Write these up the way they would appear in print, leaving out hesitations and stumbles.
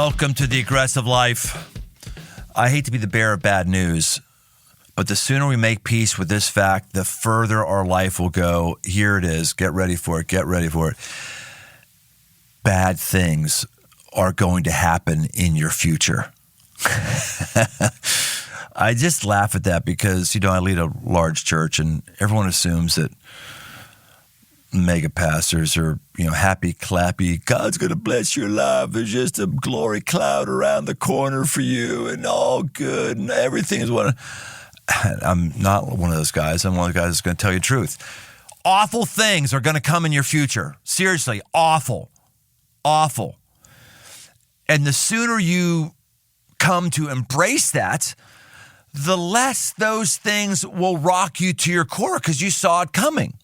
Welcome to the aggressive life. I hate to be the bearer of bad news, but the sooner we make peace with this fact, the further our life will go. Here it is. Get ready for it. Get ready for it. Bad things are going to happen in your future. I just laugh at that because, I lead a large church and everyone assumes that mega pastors are, happy, clappy. God's going to bless your life. There's just a glory cloud around the corner for you and all good and everything is one. I'm not one of those guys. I'm one of the guys that's going to tell you the truth. Awful things are going to come in your future. Seriously, awful. Awful. And the sooner you come to embrace that, the less those things will rock you to your core because you saw it coming.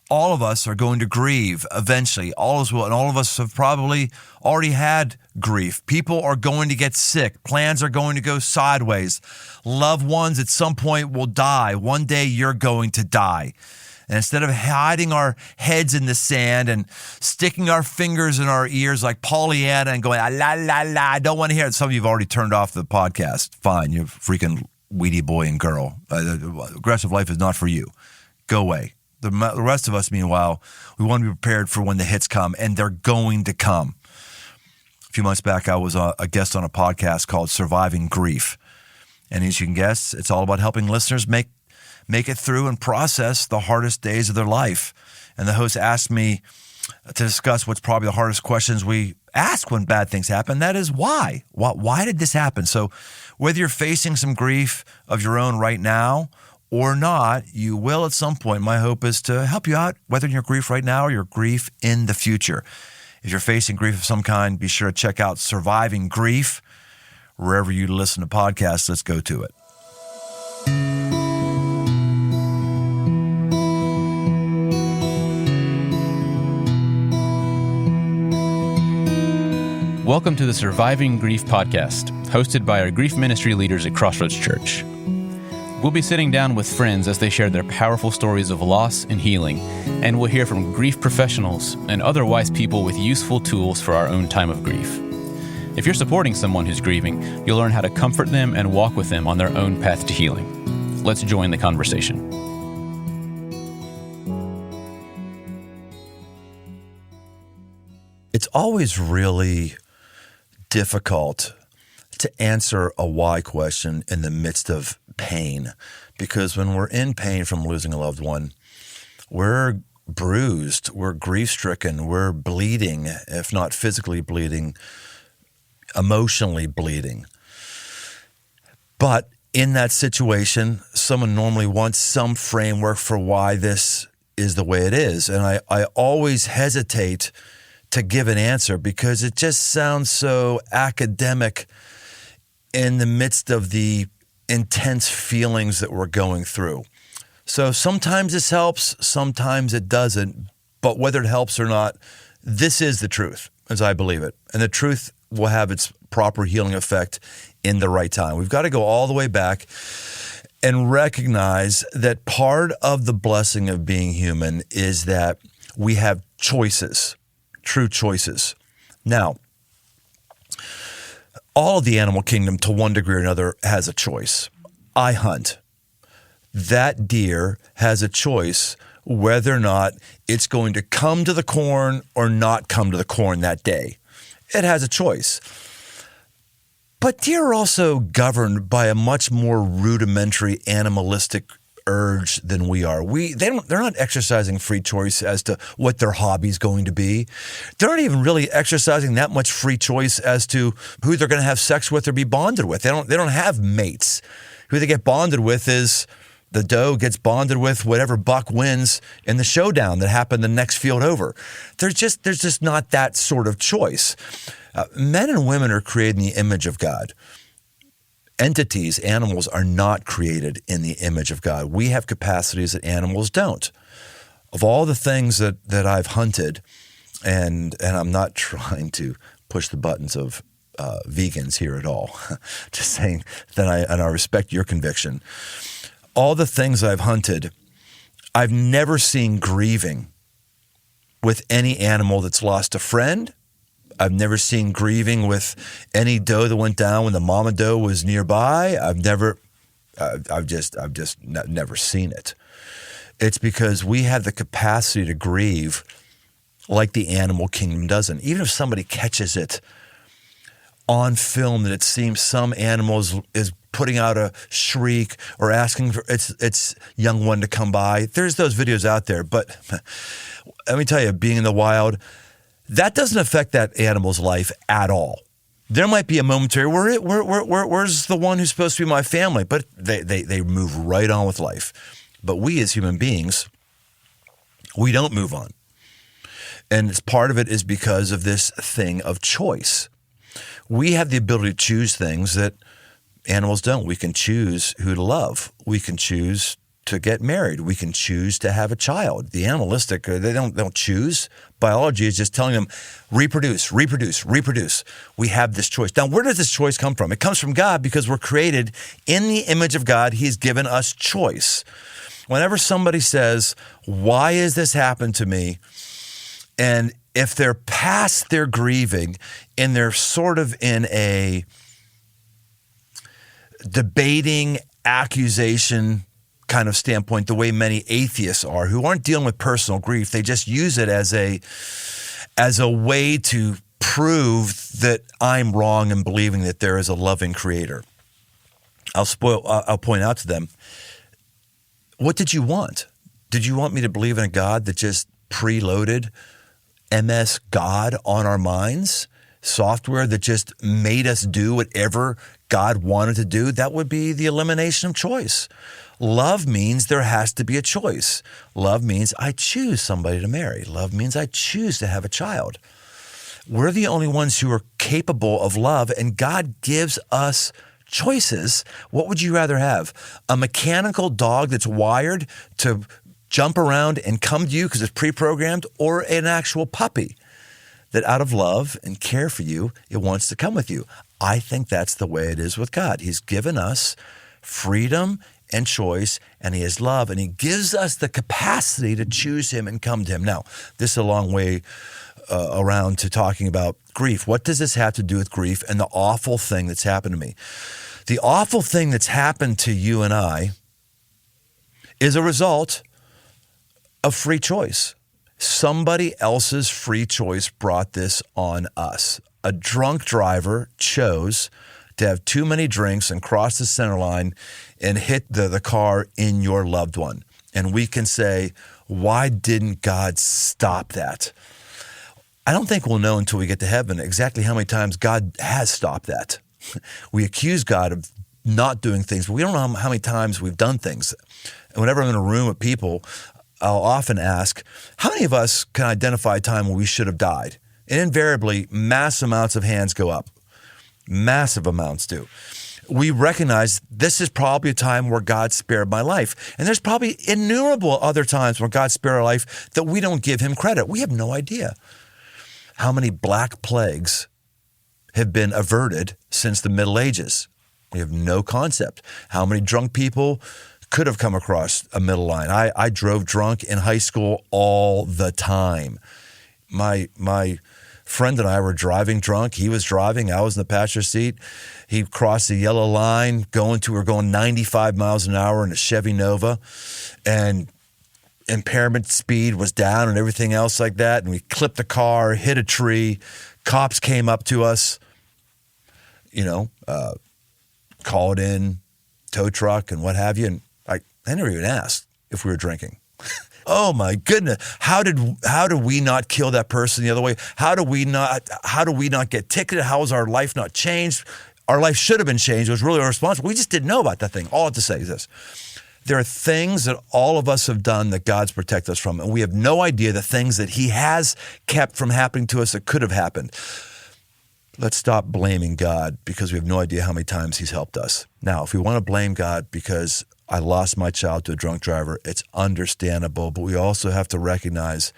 All of us are going to grieve eventually. All of us will, and all of us have probably already had grief. People are going to get sick. Plans are going to go sideways. Loved ones at some point will die. One day you're going to die. And instead of hiding our heads in the sand and sticking our fingers in our ears like Pollyanna and going, la, la, la, I don't want to hear it. Some of you have already turned off the podcast. Fine, you're freaking weedy boy and girl. Aggressive life is not for you. Go away. The rest of us, meanwhile, we want to be prepared for when the hits come, and they're going to come. A few months back, I was a guest on a podcast called Surviving Grief. And as you can guess, it's all about helping listeners make it through and process the hardest days of their life. And the host asked me to discuss what's probably the hardest questions we ask when bad things happen. That is why? Why did this happen? So whether you're facing some grief of your own right now or not, you will at some point. My hope is to help you out, whether in your grief right now or your grief in the future. If you're facing grief of some kind, be sure to check out Surviving Grief wherever you listen to podcasts. Let's go to it. Welcome to the Surviving Grief podcast, hosted by our grief ministry leaders at Crossroads Church. We'll be sitting down with friends as they share their powerful stories of loss and healing, and we'll hear from grief professionals and other wise people with useful tools for our own time of grief. If you're supporting someone who's grieving, you'll learn how to comfort them and walk with them on their own path to healing. Let's join the conversation. It's always really difficult to answer a why question in the midst of pain, because when we're in pain from losing a loved one, we're bruised, we're grief-stricken, we're bleeding, if not physically bleeding, emotionally bleeding. But in that situation, someone normally wants some framework for why this is the way it is. And I always hesitate to give an answer because it just sounds so academic in the midst of the intense feelings that we're going through. So sometimes this helps, sometimes it doesn't, but whether it helps or not, this is the truth as I believe it. And the truth will have its proper healing effect in the right time. We've got to go all the way back and recognize that part of the blessing of being human is that we have choices, true choices. Now, all of the animal kingdom, to one degree or another, has a choice. I hunt. That deer has a choice whether or not it's going to come to the corn or not come to the corn that day. It has a choice. But deer are also governed by a much more rudimentary animalistic urge than we are. They're not exercising free choice as to what their hobby's going to be. They're not even really exercising that much free choice as to who they're going to have sex with or be bonded with. They don't have mates. Who they get bonded with is the doe gets bonded with whatever buck wins in the showdown that happened the next field over. There's just not that sort of choice. Men and women are created in the image of God. Entities, animals, are not created in the image of God. We have capacities that animals don't. Of all the things that I've hunted, and I'm not trying to push the buttons of vegans here at all, just saying that I respect your conviction. All the things I've hunted, I've never seen grieving with any animal that's lost a friend, I've never seen grieving with any doe that went down when the mama doe was nearby. I've just never seen it. It's because we have the capacity to grieve like the animal kingdom doesn't. Even if somebody catches it on film that it seems some animal is putting out a shriek or asking for its young one to come by. There's those videos out there. But let me tell you, being in the wild, that doesn't affect that animal's life at all. There might be a momentary, where's the one who's supposed to be my family? But they move right on with life. But we as human beings, we don't move on. And part of it is because of this thing of choice. We have the ability to choose things that animals don't. We can choose who to love. We can choose to get married. We can choose to have a child. The animalistic, they don't choose. Biology is just telling them, reproduce. We have this choice. Now, where does this choice come from? It comes from God because we're created in the image of God. He's given us choice. Whenever somebody says, why has this happened to me? And if they're past their grieving and they're sort of in a debating accusation kind of standpoint, the way many atheists are, who aren't dealing with personal grief, they just use it as a way to prove that I'm wrong in believing that there is a loving creator. I'll point out to them, what did you want? Did you want me to believe in a God that just preloaded MS God on our minds? Software that just made us do whatever God wanted to do? That would be the elimination of choice. Love means there has to be a choice. Love means I choose somebody to marry. Love means I choose to have a child. We're the only ones who are capable of love, and God gives us choices. What would you rather have? A mechanical dog that's wired to jump around and come to you because it's pre-programmed, or an actual puppy that out of love and care for you, it wants to come with you? I think that's the way it is with God. He's given us freedom and choice, and he is love, and he gives us the capacity to choose him and come to him. Now, this is a long way around to talking about grief. What does this have to do with grief and the awful thing that's happened to me? The awful thing that's happened to you and I is a result of free choice. Somebody else's free choice brought this on us. A drunk driver chose to have too many drinks and cross the center line and hit the car in your loved one. And we can say, why didn't God stop that? I don't think we'll know until we get to heaven exactly how many times God has stopped that. We accuse God of not doing things, but we don't know how many times we've done things. And whenever I'm in a room with people, I'll often ask, how many of us can identify a time when we should have died? And invariably, mass amounts of hands go up. Massive amounts do. We recognize this is probably a time where God spared my life. And there's probably innumerable other times where God spared our life that we don't give him credit. We have no idea how many black plagues have been averted since the Middle Ages. We have no concept. How many drunk people could have come across a middle line? I drove drunk in high school all the time. My friend and I were driving drunk. He was driving. I was in the passenger seat. He crossed the yellow line. We're going 95 miles an hour in a Chevy Nova, and impairment speed was down and everything else like that. And we clipped the car, hit a tree. Cops came up to us, called in, tow truck and what have you. And I never even asked if we were drinking. Oh my goodness. How did we not kill that person the other way? How do we not get ticketed? How has our life not changed? Our life should have been changed. It was really irresponsible. We just didn't know about that thing. All I have to say is this. There are things that all of us have done that God's protected us from, and we have no idea the things that he has kept from happening to us that could have happened. Let's stop blaming God because we have no idea how many times he's helped us. Now, if we want to blame God because I lost my child to a drunk driver, it's understandable, but we also have to recognize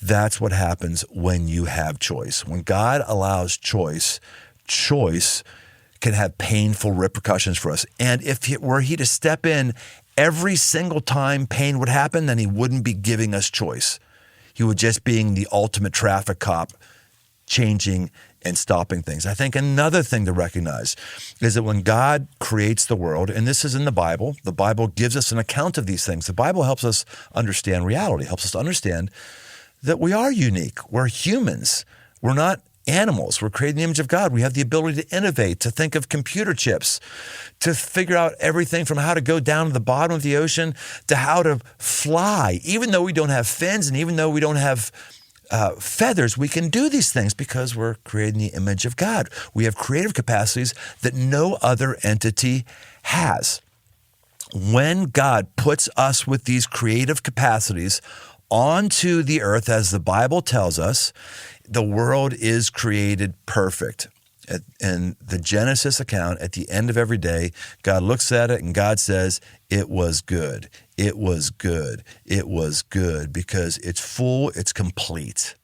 that's what happens when you have choice. When God allows choice can have painful repercussions for us. And if were he to step in every single time pain would happen, then he wouldn't be giving us choice. He would just being the ultimate traffic cop changing and stopping things. I think another thing to recognize is that when God creates the world, and this is in the Bible gives us an account of these things. The Bible helps us understand reality, helps us to understand that we are unique. We're humans. We're not animals. We're created in the image of God. We have the ability to innovate, to think of computer chips, to figure out everything from how to go down to the bottom of the ocean to how to fly. Even though we don't have fins and even though we don't have feathers, we can do these things because we're created in the image of God. We have creative capacities that no other entity has. When God puts us with these creative capacities onto the earth, as the Bible tells us, the world is created perfect. In the Genesis account, at the end of every day, God looks at it and God says, it was good. It was good. It was good, because it's full, it's complete.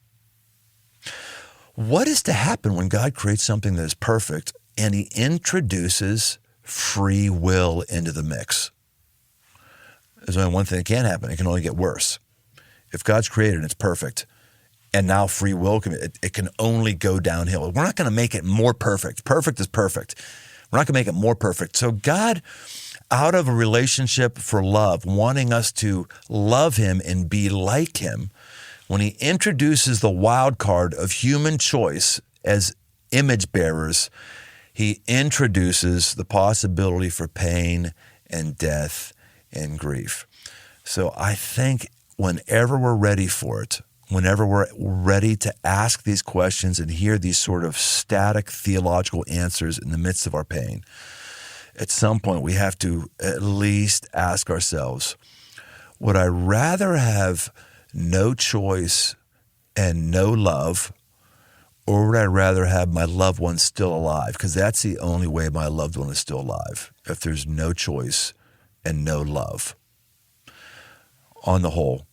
What is to happen when God creates something that is perfect and he introduces free will into the mix? There's only one thing that can happen. It can only get worse. If God's created and it's perfect, and now free will, it can only go downhill. We're not going to make it more perfect. Perfect is perfect. We're not going to make it more perfect. So God, out of a relationship for love, wanting us to love him and be like him, when he introduces the wild card of human choice as image bearers, he introduces the possibility for pain and death and grief. So I think whenever we're ready for it, whenever we're ready to ask these questions and hear these sort of static theological answers in the midst of our pain, at some point we have to at least ask ourselves, would I rather have no choice and no love, or would I rather have my loved one still alive? Because that's the only way my loved one is still alive, if there's no choice and no love. On the whole,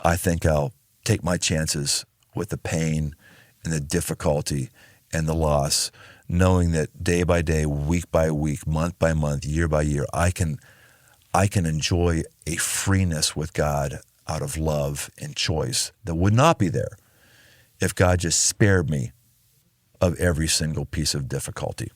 I think I'll take my chances with the pain and the difficulty and the loss, knowing that day by day, week by week, month by month, year by year, I can enjoy a freeness with God out of love and choice that would not be there if God just spared me of every single piece of difficulty.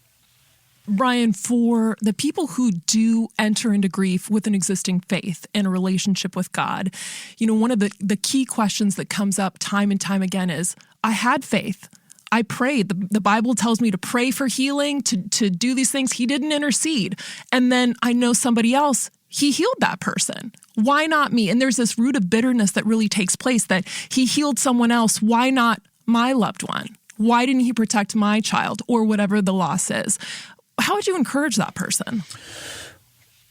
Brian, for the people who do enter into grief with an existing faith and a relationship with God, one of the key questions that comes up time and time again is, I had faith. I prayed. The Bible tells me to pray for healing, to do these things. He didn't intercede. And then I know somebody else, he healed that person. Why not me? And there's this root of bitterness that really takes place, that he healed someone else. Why not my loved one? Why didn't he protect my child, or whatever the loss is? How would you encourage that person?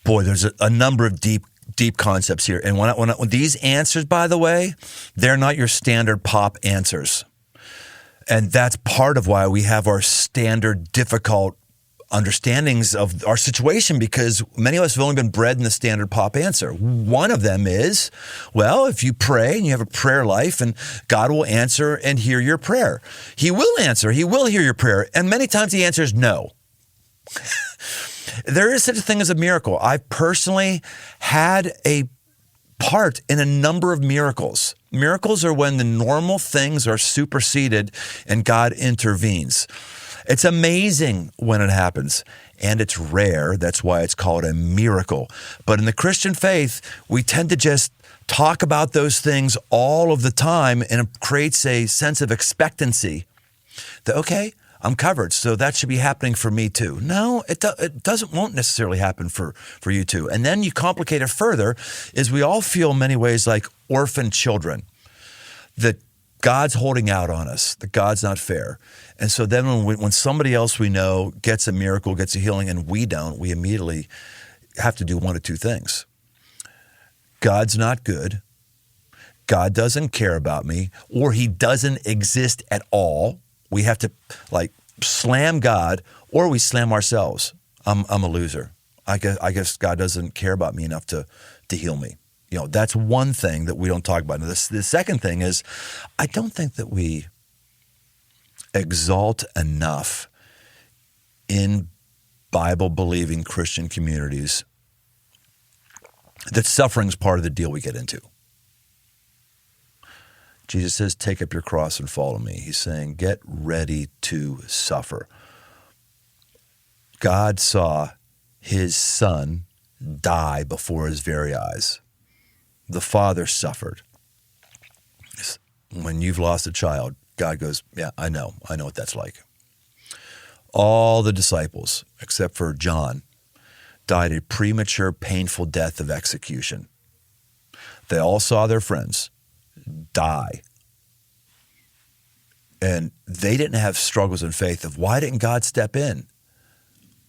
Boy, there's a number of deep concepts here. And when these answers, by the way, they're not your standard pop answers. And that's part of why we have our standard difficult understandings of our situation, because many of us have only been bred in the standard pop answer. One of them is, well, if you pray and you have a prayer life, and God will answer and hear your prayer. He will answer. He will hear your prayer. And many times the answer is no. There is such a thing as a miracle. I personally had a part in a number of miracles. Miracles are when the normal things are superseded and God intervenes. It's amazing when it happens, and it's rare. That's why it's called a miracle. But in the Christian faith, we tend to just talk about those things all of the time, and it creates a sense of expectancy that, okay, I'm covered, so that should be happening for me too. No, it won't necessarily happen for you too. And then you complicate it further, is we all feel in many ways like orphan children, that God's holding out on us, that God's not fair. And so then when somebody else we know gets a miracle, gets a healing, and we don't, we immediately have to do one of two things. God's not good. God doesn't care about me, or he doesn't exist at all. We have to slam God, or we slam ourselves. I'm a loser. I guess God doesn't care about me enough to heal me. That's one thing that we don't talk about. The second thing is, I don't think that we exalt enough in Bible-believing Christian communities that suffering is part of the deal we get into. Jesus says, take up your cross and follow me. He's saying, get ready to suffer. God saw his son die before his very eyes. The Father suffered. When you've lost a child, God goes, yeah, I know what that's like. All the disciples, except for John, died a premature, painful death of execution. They all saw their friends die. And they didn't have struggles in faith of why didn't God step in?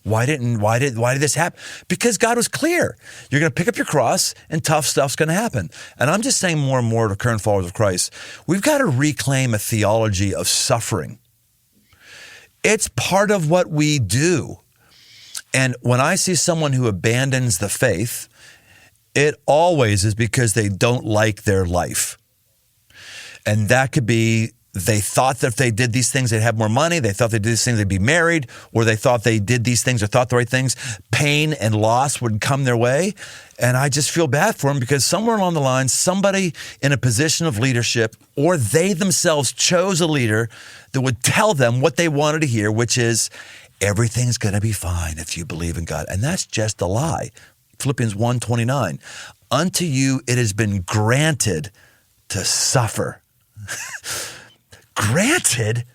Why did this happen? Because God was clear. You're going to pick up your cross and tough stuff's going to happen. And I'm just saying more and more to current followers of Christ, we've got to reclaim a theology of suffering. It's part of what we do. And when I see someone who abandons the faith, it always is because they don't like their life. And that could be they thought that if they did these things, they'd have more money. They thought they did these things, they'd be married, or they thought they did these things or thought the right things. Pain and loss would come their way. And I just feel bad for them because somewhere along the line, somebody in a position of leadership, or they themselves chose a leader that would tell them what they wanted to hear, which is everything's going to be fine if you believe in God. And that's just a lie. Philippians 1:29, unto you it has been granted to suffer. Granted?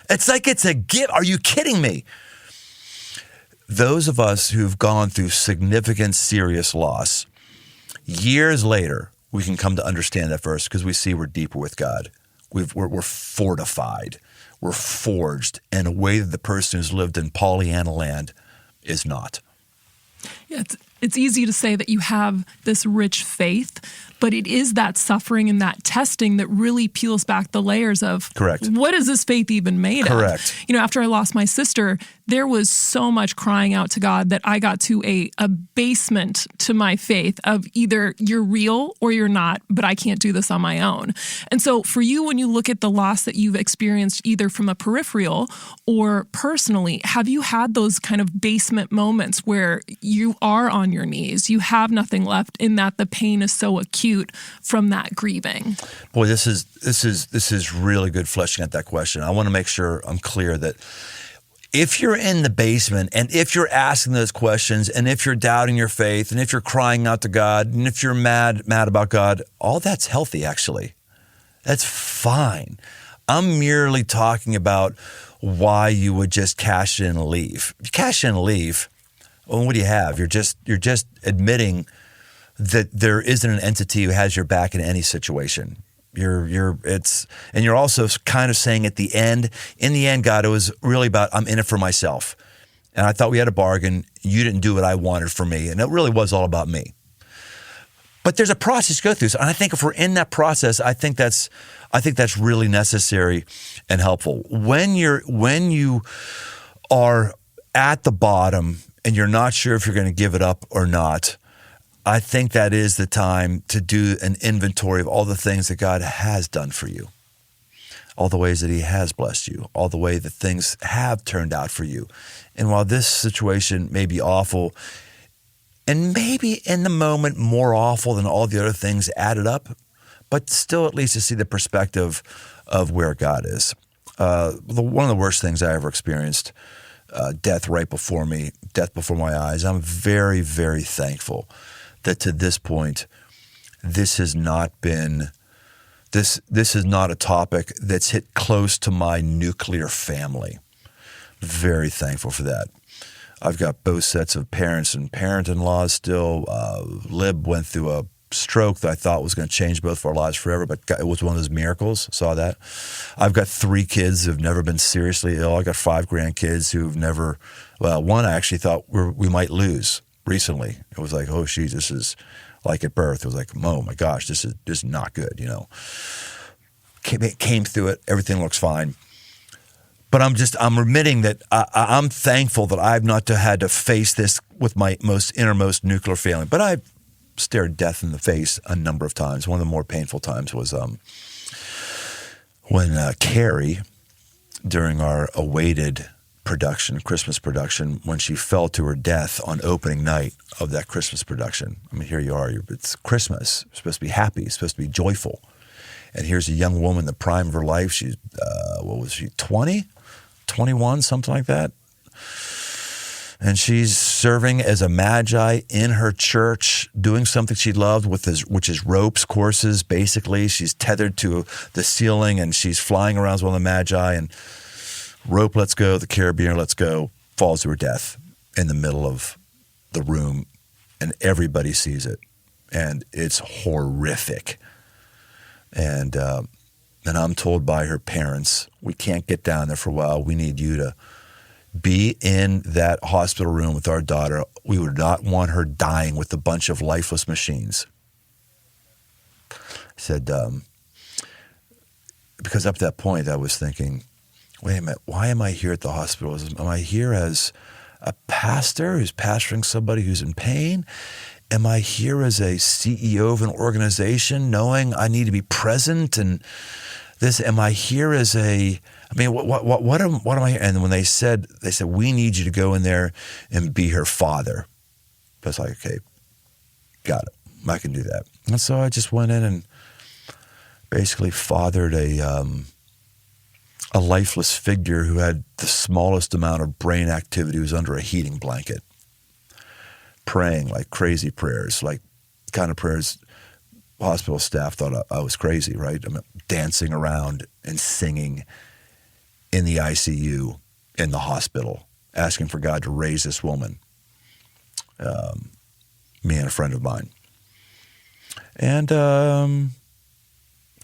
It's like it's a gift. Are you kidding me? Those of us who've gone through significant, serious loss, years later, we can come to understand that verse because we see we're deeper with God. We're fortified. We're forged in a way that the person who's lived in Pollyanna land is not. Yeah, it's easy to say that you have this rich faith, but it is that suffering and that testing that really peels back the layers of Correct. What is this faith even made Correct. of? After I lost my sister, there was so much crying out to God that I got to a basement to my faith of either you're real or you're not, but I can't do this on my own. And so for you, when you look at the loss that you've experienced either from a peripheral or personally, have you had those kind of basement moments where you are on your knees, you have nothing left in that the pain is so acute from that grieving? Boy, this is really good fleshing out that question. I want to make sure I'm clear that if you're in the basement and if you're asking those questions and if you're doubting your faith and if you're crying out to God and if you're mad about God, all that's healthy, actually. That's fine. I'm merely talking about why you would just cash in and leave. You cash in and leave, well, what do you have? You're just admitting that there isn't an entity who has your back in any situation. And you're also kind of saying in the end, God, it was really about I'm in it for myself. And I thought we had a bargain. You didn't do what I wanted for me. And it really was all about me. But there's a process to go through. And I think if we're in that process, I think that's really necessary and helpful. When you are at the bottom and you're not sure if you're going to give it up or not, I think that is the time to do an inventory of all the things that God has done for you, all the ways that he has blessed you, all the way that things have turned out for you. And while this situation may be awful, and maybe in the moment more awful than all the other things added up, but still at least to see the perspective of where God is. One of the worst things I ever experienced, death right before me, death before my eyes. I'm very, very thankful that to this point, this is not a topic that's hit close to my nuclear family. Very thankful for that. I've got both sets of parents and parent-in-laws still. Lib went through a stroke that I thought was going to change both of our lives forever, but it was one of those miracles. Saw that. I've got 3 kids who've never been seriously ill. I got 5 grandkids who've never, one I actually thought we might lose recently. It was like, oh, geez, this is like at birth. It was like, oh my gosh, this is not good, Came through it. Everything looks fine. But I'm admitting that I'm thankful that I've not had to face this with my most innermost nuclear family. But I've stared death in the face a number of times. One of the more painful times was when Carrie, during our awaited Christmas production, when she fell to her death on opening night of that Christmas production. I mean, here you are. It's Christmas. You're supposed to be happy. It's supposed to be joyful. And here's a young woman in the prime of her life. She's, 20, 21, something like that. And she's serving as a magi in her church, doing something she loved, which is ropes courses, basically. She's tethered to the ceiling, and she's flying around as one of the magi, and rope lets go, the carabiner lets go, falls to her death in the middle of the room, and everybody sees it. And it's horrific. And I'm told by her parents, we can't get down there for a while. We need you to be in that hospital room with our daughter. We would not want her dying with a bunch of lifeless machines. I said, because up to that point I was thinking, wait a minute, why am I here at the hospital? Am I here as a pastor who's pastoring somebody who's in pain? Am I here as a CEO of an organization knowing I need to be present? And this, am I here as what am I? And when they said, we need you to go in there and be her father. I was like, okay, got it. I can do that. And so I just went in and basically fathered a lifeless figure who had the smallest amount of brain activity, was under a heating blanket, praying like crazy prayers, like kind of prayers hospital staff thought I was crazy, right? I mean, dancing around and singing in the ICU in the hospital, asking for God to raise this woman, me and a friend of mine. And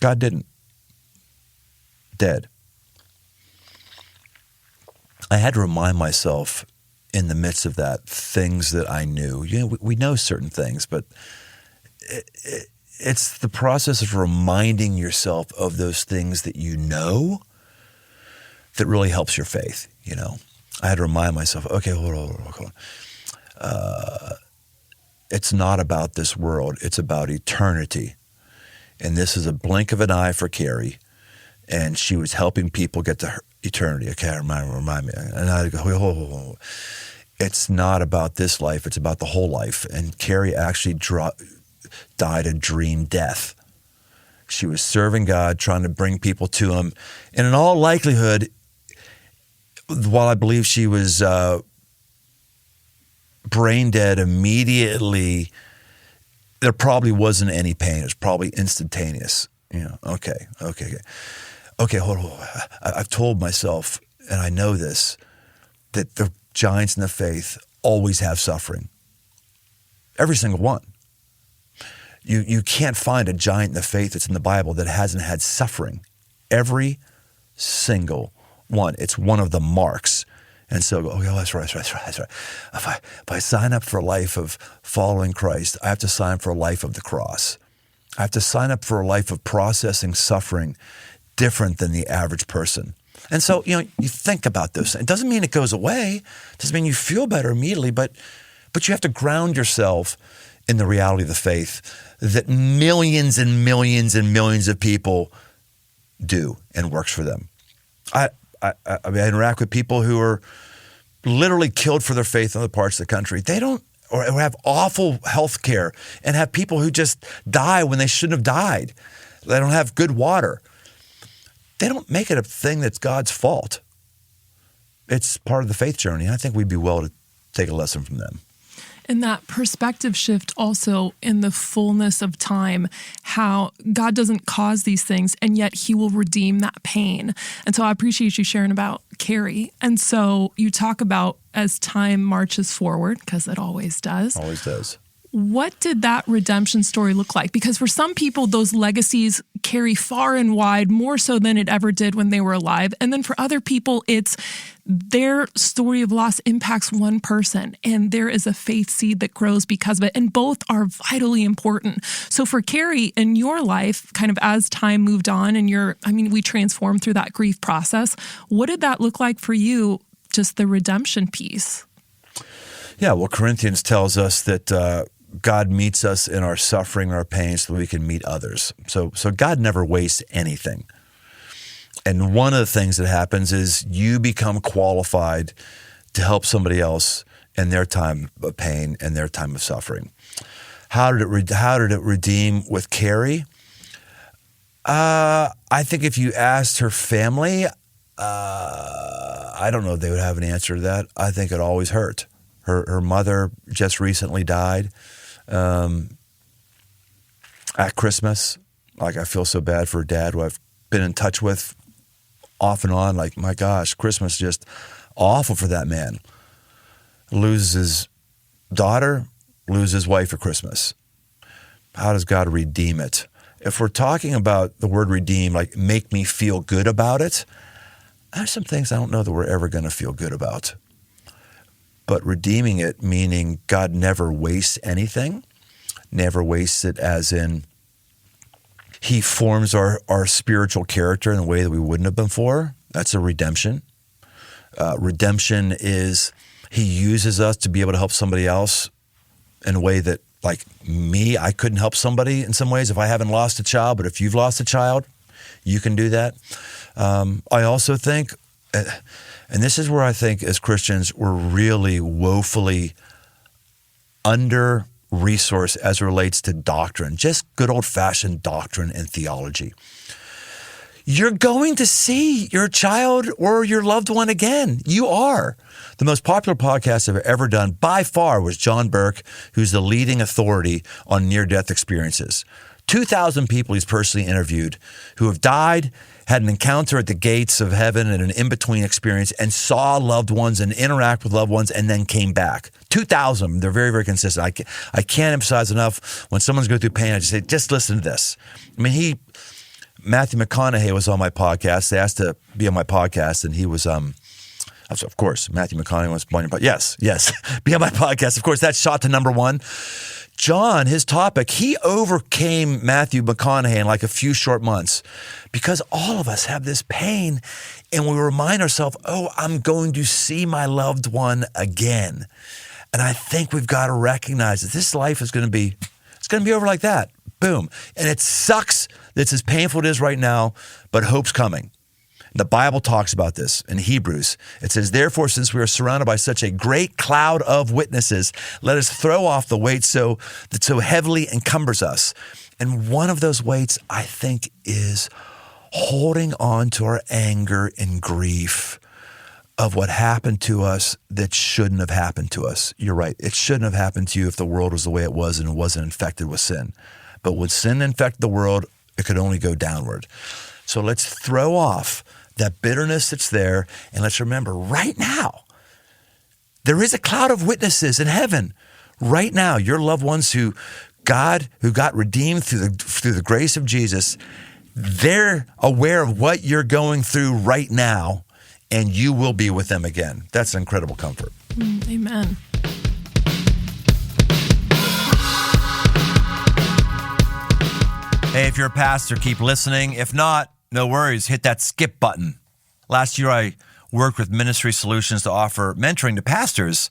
God didn't. Dead. I had to remind myself in the midst of that things that I knew. You know, we know certain things, but it's the process of reminding yourself of those things that you know that really helps your faith, you know. I had to remind myself, okay, hold on. It's not about this world. It's about eternity. And this is a blink of an eye for Carrie. And she was helping people get to her eternity. Okay, remind me. And I go, hold. It's not about this life. It's about the whole life. And Carrie actually died a dream death. She was serving God, trying to bring people to him. And in all likelihood, while I believe she was brain dead immediately, there probably wasn't any pain. It was probably instantaneous. You know, okay, hold on. I've told myself, and I know this, that the giants in the faith always have suffering. Every single one. You can't find a giant in the faith that's in the Bible that hasn't had suffering. Every single one. It's one of the marks. And so, that's right. If I sign up for a life of following Christ, I have to sign up for a life of the cross. I have to sign up for a life of processing suffering different than the average person. And so, you know, you think about this. It doesn't mean it goes away. It doesn't mean you feel better immediately, but you have to ground yourself in the reality of the faith that millions and millions and millions of people do and works for them. I interact with people who are literally killed for their faith in other parts of the country. They don't, or have awful health care, and have people who just die when they shouldn't have died. They don't have good water. They don't make it a thing that's God's fault. It's part of the faith journey. I think we'd be well to take a lesson from them. And that perspective shift also in the fullness of time, how God doesn't cause these things and yet he will redeem that pain. And so I appreciate you sharing about Carrie. And so you talk about as time marches forward, because it always does. Always does. What did that redemption story look like? Because for some people, those legacies carry far and wide, more so than it ever did when they were alive. And then for other people, it's their story of loss impacts one person, and there is a faith seed that grows because of it. And both are vitally important. So for Carrie, in your life, kind of as time moved on and we transformed through that grief process, what did that look like for you, just the redemption piece? Yeah, well, Corinthians tells us that God meets us in our suffering, our pain, so that we can meet others. So God never wastes anything. And one of the things that happens is you become qualified to help somebody else in their time of pain and their time of suffering. How did it redeem with Carrie? I think if you asked her family, I don't know if they would have an answer to that. I think it always hurt. Her mother just recently died at Christmas. Like, I feel so bad for her dad, who I've been in touch with off and on. Like, my gosh, Christmas just awful for that man. Loses his daughter, loses his wife at Christmas. How does God redeem it? If we're talking about the word redeem, like make me feel good about it, there's some things I don't know that we're ever going to feel good about. But redeeming it, meaning God never wastes anything, never wastes it as in he forms our spiritual character in a way that we wouldn't have before. That's a redemption. Redemption is he uses us to be able to help somebody else in a way that, like me, I couldn't help somebody in some ways if I haven't lost a child, but if you've lost a child, you can do that. I also think, and this is where I think as Christians, we're really woefully under-resourced as it relates to doctrine, just good old-fashioned doctrine and theology. You're going to see your child or your loved one again. You are. The most popular podcast I've ever done by far was John Burke, who's the leading authority on near-death experiences. 2,000 people he's personally interviewed who have died, had an encounter at the gates of heaven and an in-between experience, and saw loved ones and interact with loved ones and then came back. 2,000. They're very, very consistent. I can't emphasize enough when someone's going through pain, I just say, just listen to this. I mean, Matthew McConaughey was on my podcast. They asked to be on my podcast, and he was, of course, Matthew McConaughey was on your podcast. Yes, be on my podcast. Of course, that shot to number one. John, his topic, he overcame Matthew McConaughey in like a few short months because all of us have this pain and we remind ourselves, oh, I'm going to see my loved one again. And I think we've got to recognize that this life is going to be, it's going to be over like that. Boom. And it sucks that it's as painful as it is right now, but hope's coming. The Bible talks about this in Hebrews. It says, therefore, since we are surrounded by such a great cloud of witnesses, let us throw off the weight that so heavily encumbers us. And one of those weights, I think, is holding on to our anger and grief of what happened to us that shouldn't have happened to us. You're right. It shouldn't have happened to you if the world was the way it was and it wasn't infected with sin. But when sin infected the world, it could only go downward. So let's throw off that bitterness that's there, and let's remember right now, there is a cloud of witnesses in heaven. Right now, your loved ones who got redeemed through the grace of Jesus, they're aware of what you're going through right now, and you will be with them again. That's an incredible comfort. Amen. Hey, if you're a pastor, keep listening. If not, no worries. Hit that skip button. Last year, I worked with Ministry Solutions to offer mentoring to pastors.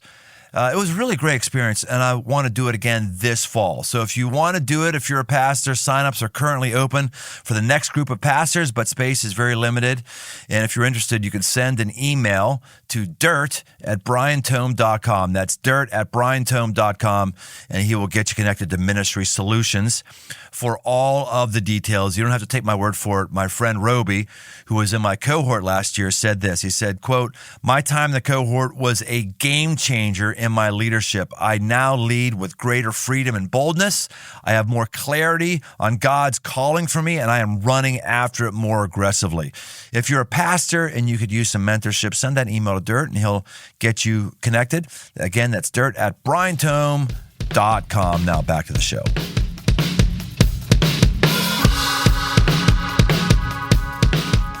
It was a really great experience, and I want to do it again this fall. So if you want to do it, if you're a pastor, signups are currently open for the next group of pastors, but space is very limited. And if you're interested, you can send an email to dirt@briantome.com. That's dirt@briantome.com, and he will get you connected to Ministry Solutions for all of the details. You don't have to take my word for it. My friend Roby, who was in my cohort last year, said this. He said, quote, my time in the cohort was a game changer in my leadership. I now lead with greater freedom and boldness. I have more clarity on God's calling for me, and I am running after it more aggressively. If you're a pastor and you could use some mentorship, send that email to Dirt, and he'll get you connected. Again, that's dirt@briantome.com. Now back to the show.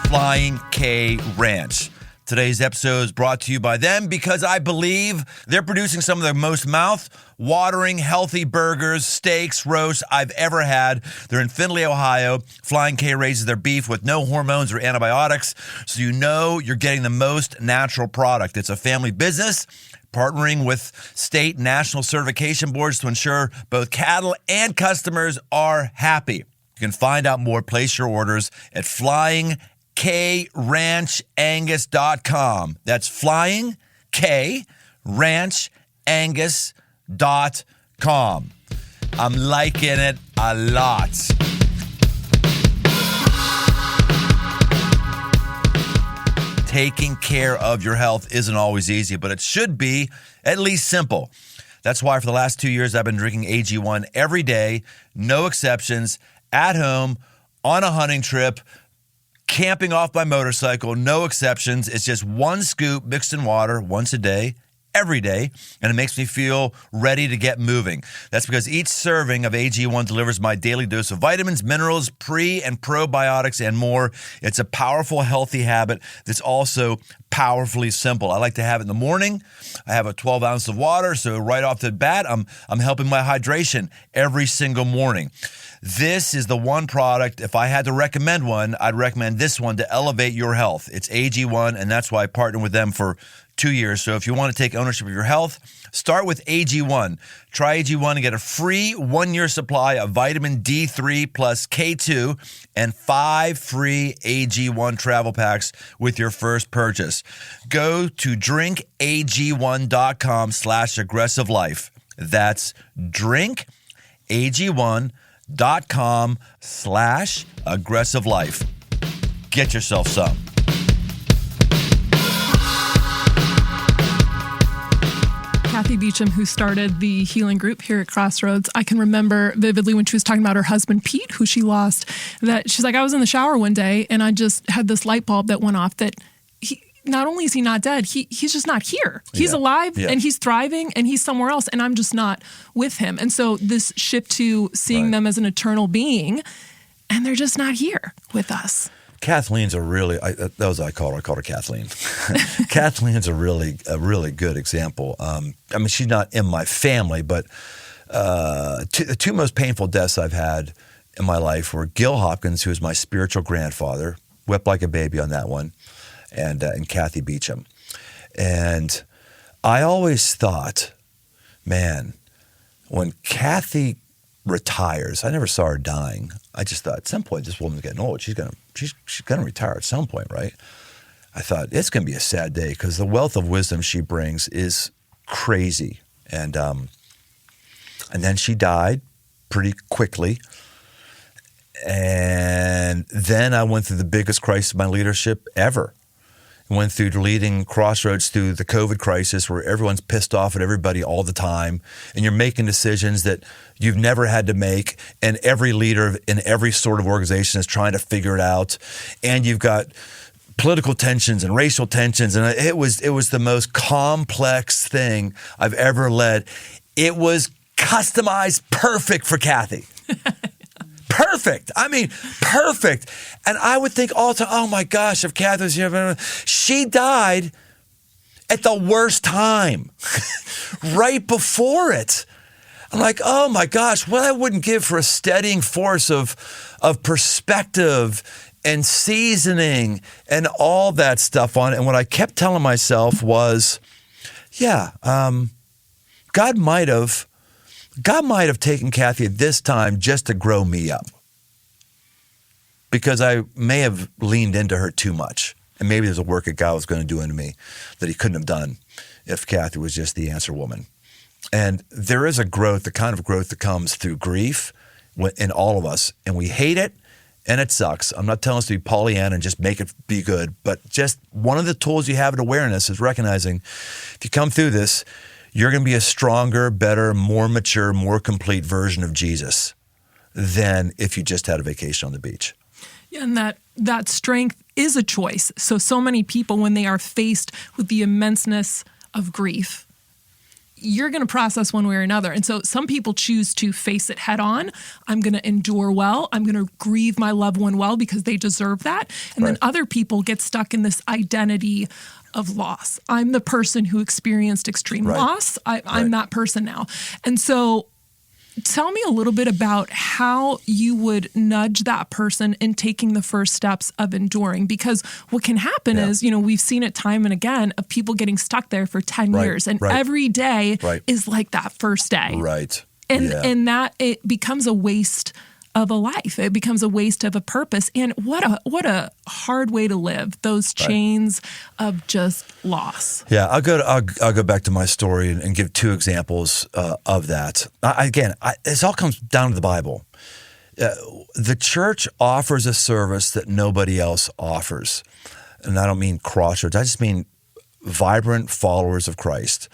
Flying K Ranch. Today's episode is brought to you by them because I believe they're producing some of the most mouth-watering, healthy burgers, steaks, roasts I've ever had. They're in Findlay, Ohio. Flying K raises their beef with no hormones or antibiotics, so you know you're getting the most natural product. It's a family business partnering with state and national certification boards to ensure both cattle and customers are happy. You can find out more, place your orders at FlyingKRanchAngus.com. That's FlyingKRanchAngus.com. I'm liking it a lot. taking care of your health isn't always easy, but it should be at least simple. That's why for the last 2 years, I've been drinking AG1 every day, no exceptions, at home, on a hunting trip, camping off my motorcycle, no exceptions. It's just one scoop mixed in water once a day, every day, and it makes me feel ready to get moving. That's because each serving of AG1 delivers my daily dose of vitamins, minerals, pre- and probiotics, and more. It's a powerful, healthy habit that's also powerfully simple. I like to have it in the morning. I have a 12 ounce of water, so right off the bat, I'm helping my hydration every single morning. This is the one product, if I had to recommend one, I'd recommend this one to elevate your health. It's AG1, and that's why I partnered with them for 2 years. So if you want to take ownership of your health, start with AG1. Try AG1 and get a free 1 year supply of vitamin D3 plus K2 and 5 free AG1 travel packs with your first purchase. Go to drinkag1.com/aggressivelife. That's drinkag1.com/aggressivelife. Get yourself some. Kathy Beecham, who started the healing group here at Crossroads, I can remember vividly when she was talking about her husband, Pete, who she lost, that she's like, I was in the shower one day and I just had this light bulb that went off that not only is he not dead, he's just not here. He's alive and he's thriving and he's somewhere else and I'm just not with him. And so this shift to seeing them as an eternal being, and they're just not here with us. Kathleen's I called her Kathleen. Kathleen's a really good example. I mean, she's not in my family, but the two most painful deaths I've had in my life were Gil Hopkins, who was my spiritual grandfather, wept like a baby on that one, and Kathy Beecham. And I always thought, man, when Kathy retires, I never saw her dying. I just thought at some point this woman's getting old. She's gonna retire at some point, right? I thought it's gonna be a sad day because the wealth of wisdom she brings is crazy. And then she died pretty quickly. And then I went through the biggest crisis of my leadership ever. Went through leading Crossroads through the COVID crisis where everyone's pissed off at everybody all the time and you're making decisions that you've never had to make, and every leader in every sort of organization is trying to figure it out, and you've got political tensions and racial tensions, and it was the most complex thing I've ever led. It was customized perfect for Kathy. Perfect. I mean, perfect. And I would think all the time, oh my gosh, if Kathy was here, she died at the worst time, right before it. I'm like, oh my gosh, what I wouldn't give for a steadying force of perspective and seasoning and all that stuff on it. And what I kept telling myself was, God might have taken Kathy at this time just to grow me up, because I may have leaned into her too much. And maybe there's a work that God was going to do into me that he couldn't have done if Kathy was just the answer woman. And there is a growth, the kind of growth that comes through grief in all of us. And we hate it and it sucks. I'm not telling us to be Pollyanna and just make it be good, but just one of the tools you have at awareness is recognizing if you come through this, you're going to be a stronger, better, more mature, more complete version of Jesus than if you just had a vacation on the beach. Yeah, and that strength is a choice. So many people, when they are faced with the immenseness of grief, you're going to process one way or another. And so some people choose to face it head on. I'm going to endure well. I'm going to grieve my loved one well because they deserve that. And then other people get stuck in this identity of loss. I'm the person who experienced extreme loss. I'm that person now. And so tell me a little bit about how you would nudge that person in taking the first steps of enduring. Because what can happen is, we've seen it time and again of people getting stuck there for 10 years. And every day is like that first day. Right. And that it becomes a waste of a life. It becomes a waste of a purpose. And what a hard way to live, those chains of just loss. Yeah, I'll go back to my story and give two examples of that. This all comes down to the Bible. The church offers a service that nobody else offers. and I don't mean Crossroads, I just mean vibrant followers of Christ.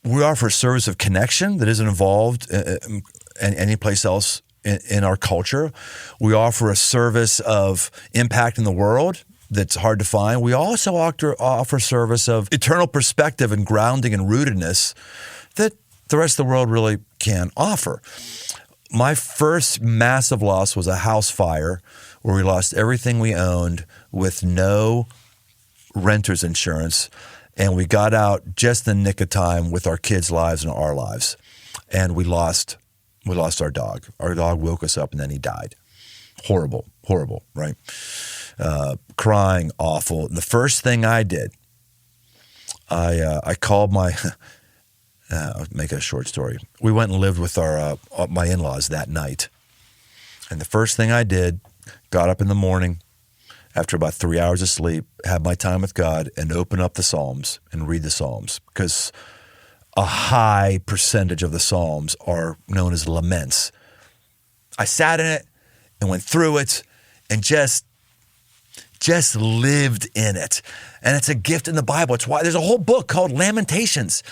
We offer a service of connection that isn't involved in any place else in our culture. We offer a service of impact in the world that's hard to find. We also offer service of eternal perspective and grounding and rootedness that the rest of the world really can't offer. My first massive loss was a house fire where we lost everything we owned with no renter's insurance, and we got out just in the nick of time with our kids' lives and our lives. And we lost our dog. Our dog woke us up and then he died. Horrible, right? Crying, awful. And the first thing I did, I called my, I'll make a short story. We went and lived with my in-laws that night. And the first thing I did, got up in the morning after about 3 hours of sleep, had my time with God, and open up the Psalms and read the Psalms, because a high percentage of the Psalms are known as laments. I sat in it and went through it and just lived in it. And it's a gift in the Bible. It's why there's a whole book called Lamentations.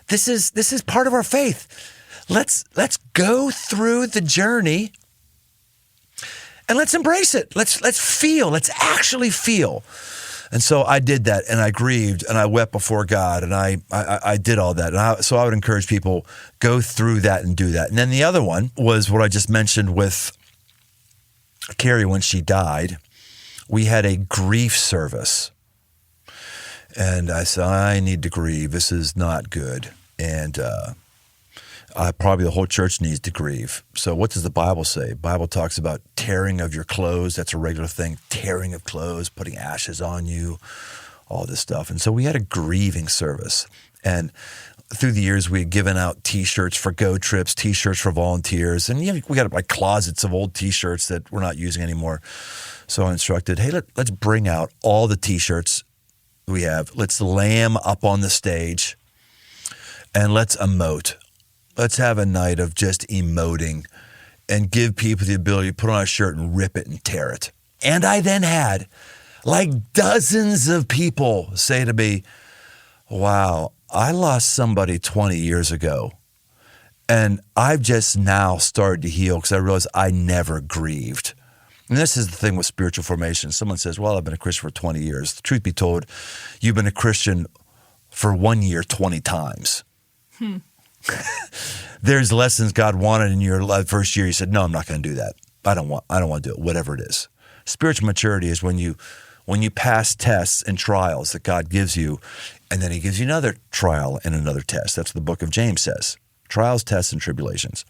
This is part of our faith. Let's go through the journey and let's embrace it. Let's feel. Let's actually feel. And so I did that, and I grieved, and I wept before God, and I did all that. And so I would encourage people, go through that and do that. And then the other one was what I just mentioned with Carrie when she died. We had a grief service. And I said, I need to grieve. This is not good. And probably the whole church needs to grieve. So what does the Bible say? The Bible talks about tearing of your clothes. That's a regular thing. Tearing of clothes, putting ashes on you, all this stuff. And so we had a grieving service. And through the years, we had given out T-shirts for Go Trips, T-shirts for volunteers. And we got like closets of old T-shirts that we're not using anymore. So I instructed, hey, let's bring out all the T-shirts we have. Let's lay them up on the stage and let's emote. Let's have a night of just emoting and give people the ability to put on a shirt and rip it and tear it. And I then had like dozens of people say to me, wow, I lost somebody 20 years ago and I've just now started to heal because I realized I never grieved. And this is the thing with spiritual formation. Someone says, well, I've been a Christian for 20 years. The truth be told, you've been a Christian for 1 year 20 times. There's lessons God wanted in your first year. You said, no, I'm not going to do that. I don't want to do it, whatever it is. Spiritual maturity is when you pass tests and trials that God gives you, and then he gives you another trial and another test. That's what the book of James says. Trials, tests, and tribulations.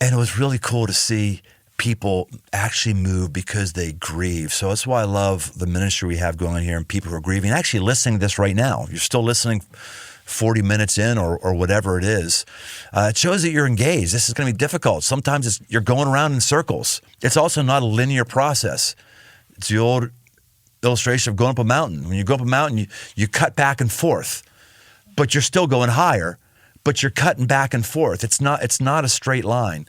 And it was really cool to see people actually move because they grieve. So that's why I love the ministry we have going on here and people who are grieving. Actually listening to this right now. You're still listening 40 minutes in or whatever it is. It shows that you're engaged. This is going to be difficult. Sometimes you're going around in circles. It's also not a linear process. It's the old illustration of going up a mountain. When you go up a mountain, you cut back and forth, but you're still going higher, but you're cutting back and forth. It's not a straight line.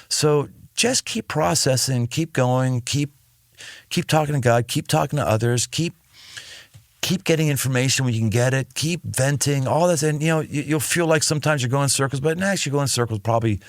So just keep processing, keep going, keep talking to God, keep talking to others, keep getting information when you can get it, keep venting, all this. And you'll feel like sometimes you're going in circles, but next you're going in circles, probably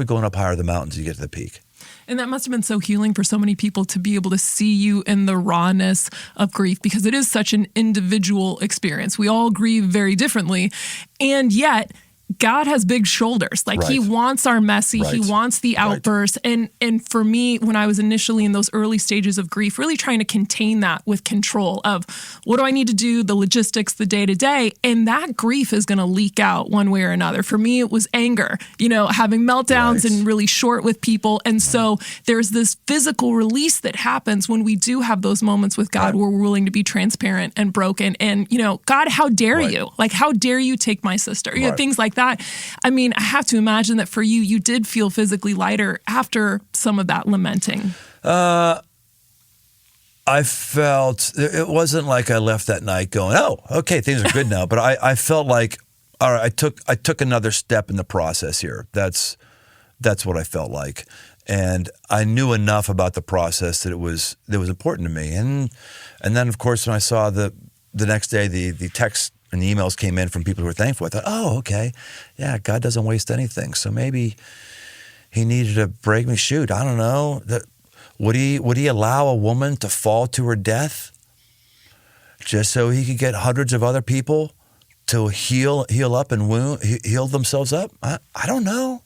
going up higher the mountain until you get to the peak. And that must have been so healing for so many people to be able to see you in the rawness of grief, because it is such an individual experience. We all grieve very differently. And yet God has big shoulders. Like he wants our messy, he wants the outburst. And for me, when I was initially in those early stages of grief, really trying to contain that with control of what do I need to do, the logistics, the day to day, and that grief is going to leak out one way or another. For me, it was anger, having meltdowns and really short with people. And so there's this physical release that happens when we do have those moments with God where we're willing to be transparent and broken. And, God, how dare you? Like, how dare you take my sister? Things like that. I mean, I have to imagine that for you did feel physically lighter after some of that lamenting. I felt, it wasn't like I left that night going, oh, okay, things are good now. But I felt like, all right, I took another step in the process here. That's what I felt like. And I knew enough about the process that was important to me. And then, of course, when I saw the next day, the text and the emails came in from people who were thankful, I thought, oh, okay. Yeah, God doesn't waste anything. So maybe he needed to break me. Shoot, I don't know. Would he allow a woman to fall to her death just so he could get hundreds of other people to heal up and heal themselves up? I don't know.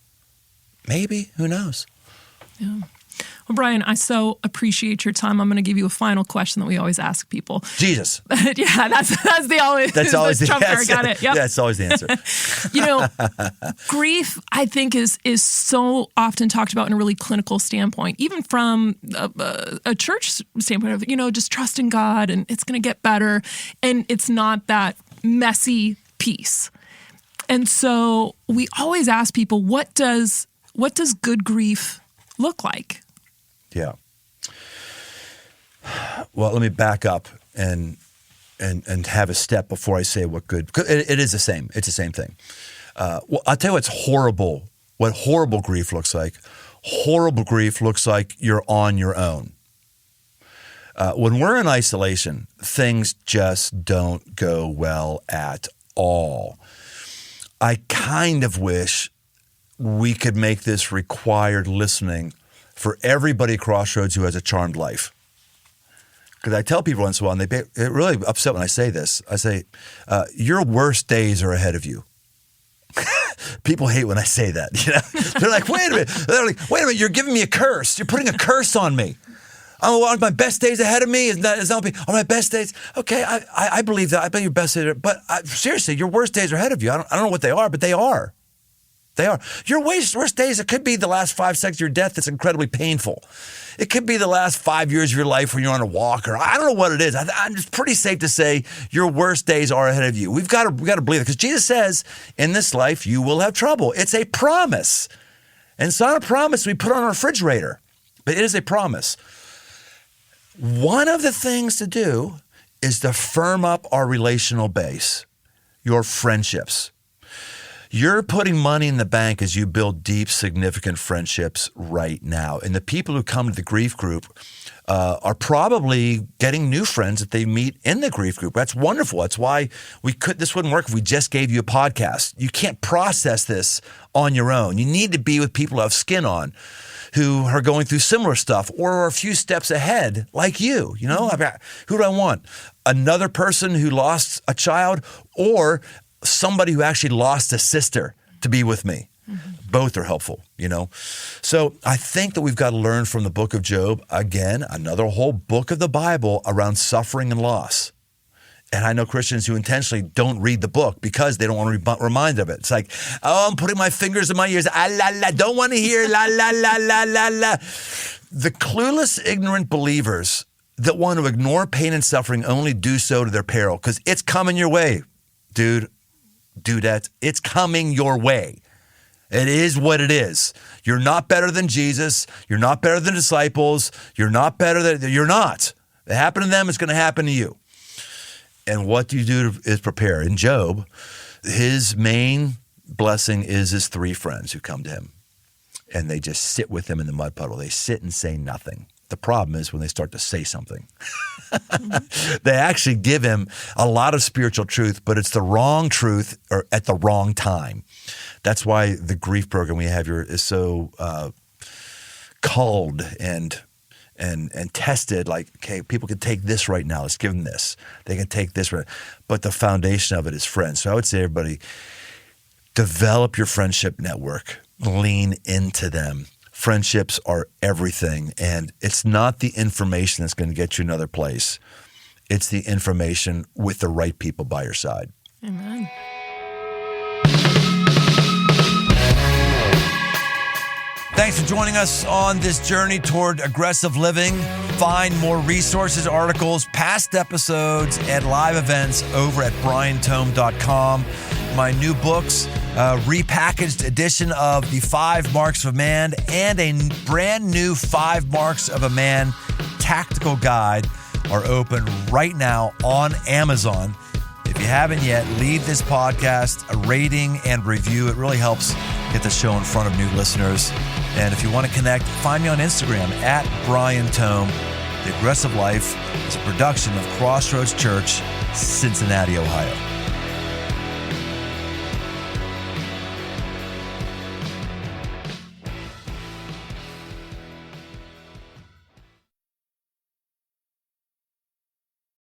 Maybe. Who knows? Yeah. Well, Brian, I so appreciate your time. I'm going to give you a final question that we always ask people. Jesus. Yeah, that's always the trump card. Got it. Yep. Yeah, it's always the answer. Grief, I think, is so often talked about in a really clinical standpoint, even from a church standpoint of, just trusting God and it's going to get better. And it's not that messy piece. And so we always ask people, what does good grief look like? Yeah. Well, let me back up and have a step before I say what good. It is the same. It's the same thing. Well, I'll tell you what's horrible. What horrible grief looks like. Horrible grief looks like you're on your own. When we're in isolation, things just don't go well at all. I kind of wish we could make this required listening for everybody at Crossroads who has a charmed life. Because I tell people once in a while, and they get really upset when I say this. I say, your worst days are ahead of you. People hate when I say that. They're like, wait a minute. They're like, wait a minute, you're giving me a curse. You're putting a curse on me. Are my best days ahead of me? Are my best days? Okay, I believe that. I believe your best days are, but seriously, your worst days are ahead of you. I don't know what they are, but they are. They are. Your worst days, it could be the last 5 seconds of your death that's incredibly painful. It could be the last 5 years of your life when you're on a walk, or I don't know what it is. I'm just pretty safe to say your worst days are ahead of you. We've got to believe it, because Jesus says, in this life, you will have trouble. It's a promise. And it's not a promise we put on our refrigerator, but it is a promise. One of the things to do is to firm up our relational base, your friendships. You're putting money in the bank as you build deep, significant friendships right now. And the people who come to the grief group are probably getting new friends that they meet in the grief group. That's wonderful. That's why this wouldn't work if we just gave you a podcast. You can't process this on your own. You need to be with people who have skin on, who are going through similar stuff or are a few steps ahead like you. Who do I want? Another person who lost a child, or somebody who actually lost a sister to be with me. Mm-hmm. Both are helpful, So I think that we've got to learn from the book of Job, again, another whole book of the Bible around suffering and loss. And I know Christians who intentionally don't read the book because they don't want to be reminded of it. It's like, I'm putting my fingers in my ears. Don't want to hear la, la, la, la, la, la. The clueless, ignorant believers that want to ignore pain and suffering only do so to their peril, because it's coming your way, dudette. It's coming your way. It is what it is. You're not better than Jesus. You're not better than disciples. You're not. It happened to them. It's going to happen to you. And what do you do is prepare. In Job, his main blessing is his 3 friends who come to him, and they just sit with him in the mud puddle. They sit and say nothing. The problem is when they start to say something. They actually give him a lot of spiritual truth, but it's the wrong truth or at the wrong time. That's why the grief program we have here is so culled and tested. Like, okay, people can take this right now. Let's give them this. They can take this right. But the foundation of it is friends. So I would say, everybody, develop your friendship network. Lean into them. Friendships are everything, and it's not the information that's going to get you another place. It's the information with the right people by your side. Amen. Thanks for joining us on this journey toward aggressive living. Find more resources, articles, past episodes, and live events over at briantome.com. My new books, repackaged edition of the 5 Marks of a Man, and a brand new 5 Marks of a Man tactical guide are open right now on Amazon. If If you haven't yet, leave this podcast a rating and review. It really helps get the show in front of new listeners. And if you want to connect, find me on Instagram at Brian Tome. The Aggressive Life is a production of Crossroads Church, Cincinnati, Ohio.